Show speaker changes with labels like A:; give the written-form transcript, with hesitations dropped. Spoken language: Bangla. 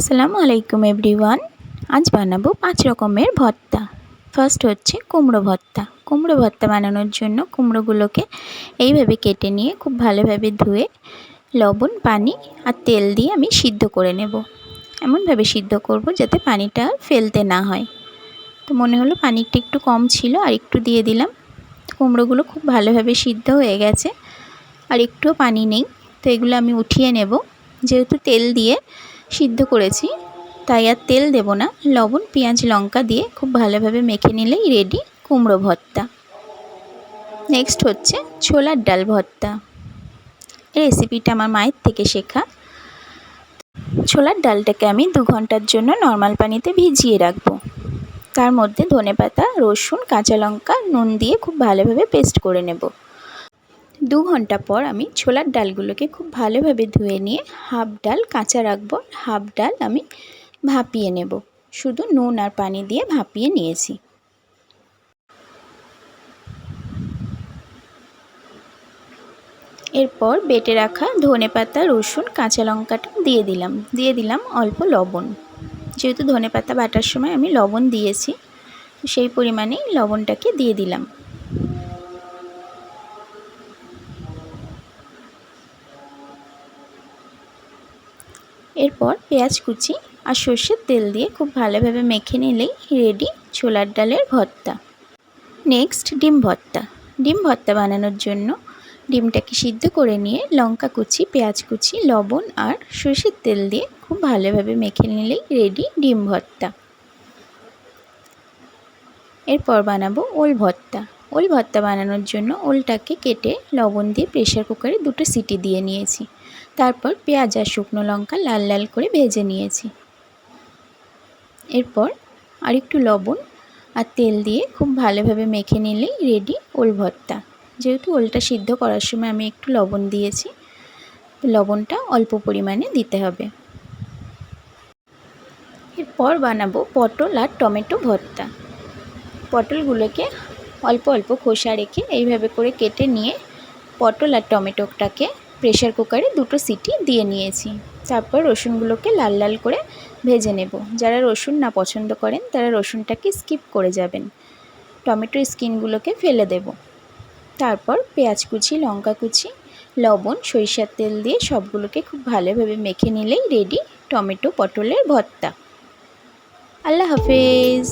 A: আসসালামু আলাইকুম এভরিওয়ান। আজ বানাবো 5 রকমের ভর্তা। ফার্স্ট হচ্ছে কুমড়ো ভর্তা। কুমড়ো ভর্তা বানানোর জন্য কুমড়োগুলোকে এইভাবে কেটে নিয়ে খুব ভালোভাবে ধুয়ে লবণ, পানি আর তেল দিয়ে আমি সিদ্ধ করে নেব। এমনভাবে সিদ্ধ করব যাতে পানিটা ফেলতে না হয়। তো মনে হলো পানিটা একটু কম ছিল, আর একটু দিয়ে দিলাম। কুমড়োগুলো খুব ভালোভাবে সিদ্ধ হয়ে গেছে, আর একটুও পানি নেই। তো এগুলো আমি উঠিয়ে নেব। যেহেতু তেল দিয়ে সিদ্ধ করেছি তাই আর তেল দেব না। লবণ, পেঁয়াজ, লঙ্কা দিয়ে খুব ভালোভাবে মেখে নিলেই রেডি কুমড়ো ভর্তা। নেক্সট হচ্ছে ছোলার ডাল ভর্তা। এই রেসিপিটা আমার মায়ের থেকে শেখা। ছোলার ডালটাকে আমি 2 ঘন্টার জন্য নর্মাল পানিতে ভিজিয়ে রাখবো। তার মধ্যে ধনেপাতা, রসুন, কাঁচা লঙ্কা, নুন দিয়ে খুব ভালোভাবে পেস্ট করে নেব। 2 ঘন্টা পর আমি ছোলার ডালগুলোকে খুব ভালোভাবে ধুয়ে নিয়ে হাফ ডাল কাঁচা রাখবো, হাফ ডাল আমি ভাপিয়ে নেব। শুধু নুন আর পানি দিয়ে ভাপিয়ে নিয়েছি। এরপর বেটে রাখা ধনেপাতা, রসুন, কাঁচা লঙ্কাটা দিয়ে দিলাম অল্প লবণ। যেহেতু ধনেপাতা বাটার সময় আমি লবণ দিয়েছি, সেই পরিমাণেই লবণটাকে দিয়ে দিলাম। এরপর পেঁয়াজ কুচি আর সর্ষের তেল দিয়ে খুব ভালোভাবে মেখে নিলেই রেডি ছোলার ডালের ভর্তা। নেক্সট ডিম ভর্তা। ডিম ভর্তা বানানোর জন্য ডিমটাকে সিদ্ধ করে নিয়ে লঙ্কা কুচি, পেঁয়াজ কুচি, লবণ আর সর্ষের তেল দিয়ে খুব ভালোভাবে মেখে নিলেই রেডি ডিম ভর্তা। এরপর বানাবো ওল ভর্তা। ওল ভর্তা বানানোর জন্য ওলটাকে কেটে লবণ দিয়ে প্রেসার কুকারে 2টো সিটি দিয়ে নিয়েছি। তারপর পেঁয়াজ আর শুকনো লঙ্কা লাল লাল করে ভেজে নিয়েছি। এরপর আরেকটু লবণ আর তেল দিয়ে খুব ভালোভাবে মেখে নিলেই রেডি ওল ভর্তা। যেহেতু ওলটা সিদ্ধ করার সময় আমি একটু লবণ দিয়েছি, লবণটা অল্প পরিমাণে দিতে হবে। এরপর বানাবো পটল আর টমেটো ভর্তা। পটলগুলোকে অল্প অল্প খোসা রেখে এইভাবে করে কেটে নিয়ে পটল আর টমেটোটাকে প্রেসার কুকারে 2টো সিটি দিয়ে নিয়েছি। তারপর রসুনগুলোকে লাল লাল করে ভেজে নেব। যারা রসুন না পছন্দ করেন তারা রসুনটাকে স্কিপ করে যাবেন। টমেটোর স্কিনগুলোকে ফেলে দেব। তারপর পেঁয়াজ কুচি, লঙ্কা কুচি, লবণ, সরিষার তেল দিয়ে সবগুলোকে খুব ভালোভাবে মেখে নিলেই রেডি টমেটো পটলের ভর্তা। আল্লাহ হাফেজ।